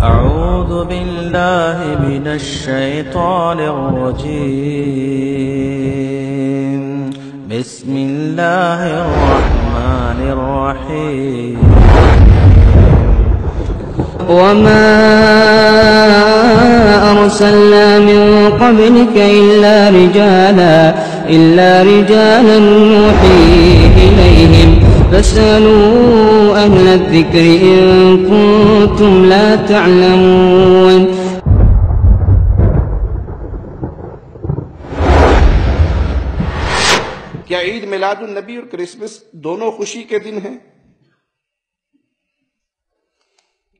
أعوذ بالله من الشيطان الرجيم. بسم الله الرحمن الرحيم. وما أرسلنا من قبلك إلا رجالا نوحي إليهم فاسألوا أهل الذكر إن كنتم لا تعلمون. کیا عید میلاد النبی اور کرسمس دونوں خوشی کے دن ہیں؟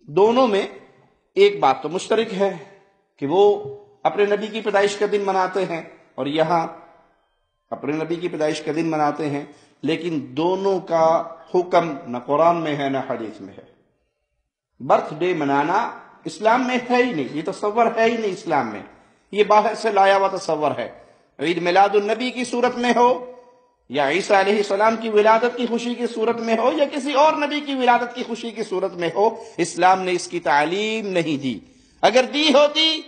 دونوں میں ایک بات تو مشترک ہے کہ وہ اپنے نبی کی پیدائش کا دن مناتے ہیں اور یہاں اپنے نبی کی پیدائش کا دن مناتے ہیں، لیکن دونوں کا حکم نہ قرآن میں ہے نہ حدیث میں ہے۔ برتھ ڈے منانا اسلام میں ہے ہی نہیں، یہ تصور ہے ہی نہیں اسلام میں، یہ باہر سے لایا ہوا تصور ہے۔ عید میلاد النبی کی صورت میں ہو یا عیسیٰ علیہ السلام کی ولادت کی خوشی کی صورت میں ہو یا کسی اور نبی کی ولادت کی خوشی کی صورت میں ہو، اسلام نے اس کی تعلیم نہیں دی۔ اگر دی ہوتی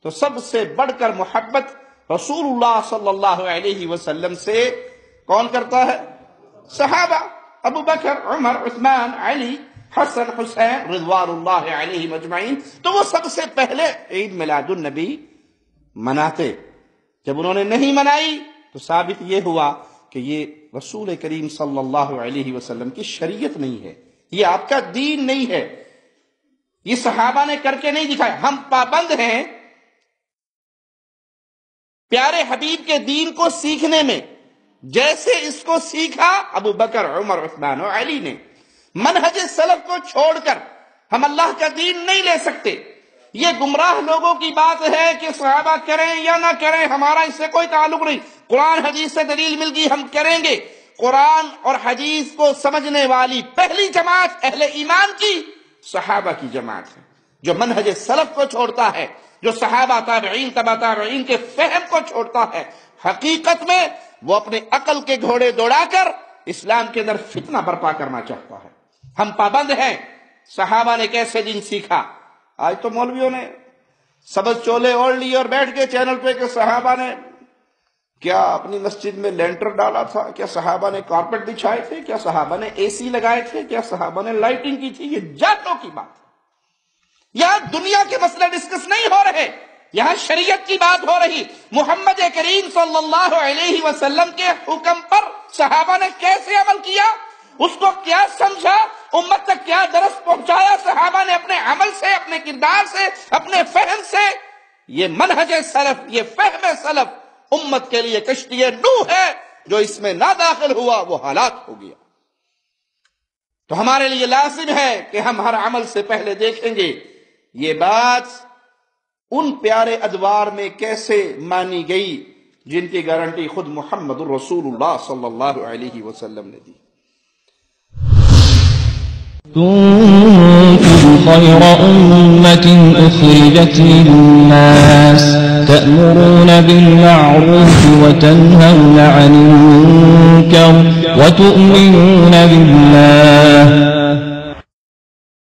تو سب سے بڑھ کر محبت رسول اللہ صلی اللہ علیہ وسلم سے کون کرتا ہے؟ صحابہ، ابو بکر، عمر، عثمان، علی، حسن، حسین رضوان اللہ علیہ مجمعین، تو وہ سب سے پہلے عید میلاد النبی مناتے۔ جب انہوں نے نہیں منائی تو ثابت یہ ہوا کہ یہ رسول کریم صلی اللہ علیہ وسلم کی شریعت نہیں ہے، یہ آپ کا دین نہیں ہے، یہ صحابہ نے کر کے نہیں دکھایا۔ ہم پابند ہیں پیارے حبیب کے دین کو سیکھنے میں، جیسے اس کو سیکھا ابو بکر، عمر، عثمان و علی نے۔ منہج سلف کو چھوڑ کر ہم اللہ کا دین نہیں لے سکتے۔ یہ گمراہ لوگوں کی بات ہے کہ صحابہ کریں یا نہ کریں، ہمارا اس سے کوئی تعلق نہیں، قرآن حدیث سے دلیل مل گئی ہم کریں گے۔ قرآن اور حدیث کو سمجھنے والی پہلی جماعت اہل ایمان کی صحابہ کی جماعت ہے۔ جو منہج سلف کو چھوڑتا ہے، جو صحابہ، تابعین، تبع تابعین کے فہم کو چھوڑتا ہے، حقیقت میں وہ اپنے عقل کے گھوڑے دوڑا کر اسلام کے اندر فتنہ برپا کرنا چاہتا ہے۔ ہم پابند ہیں صحابہ نے کیسے دین سیکھا۔ آج تو مولویوں نے سبز چولے اوڑھ لیے اور بیٹھ کے چینل پہ کہ صحابہ نے کیا اپنی مسجد میں لینٹر ڈالا تھا، کیا صحابہ نے کارپٹ بچھائے تھے، کیا صحابہ نے اے سی لگائے تھے، کیا صحابہ نے لائٹنگ کی تھی۔ یہ جاتوں کی بات ہے۔ یہاں دنیا کے مسئلے ڈسکس نہیں ہو رہے، یہاں شریعت کی بات ہو رہی۔ محمد کریم صلی اللہ علیہ وسلم کے حکم پر صحابہ نے کیسے عمل کیا، اس کو کیا سمجھا، امت تک کیا درس پہنچایا صحابہ نے اپنے عمل سے، اپنے کردار سے، اپنے فہم سے۔ یہ منہج سلف، یہ فہم سلف امت کے لیے کشتی نوح ہے، جو اس میں نہ داخل ہوا وہ ہلاک ہو گیا۔ تو ہمارے لیے لازم ہے کہ ہم ہر عمل سے پہلے دیکھیں گے یہ بات ان پیارے ادوار میں کیسے مانی گئی جن کی گارنٹی خود محمد الرسول اللہ صلی اللہ علیہ وسلم نے دی۔ كنتم خير أمة أخرجت للناس تأمرون بالمعروف وتنهون عن المنكر وتؤمنون بالله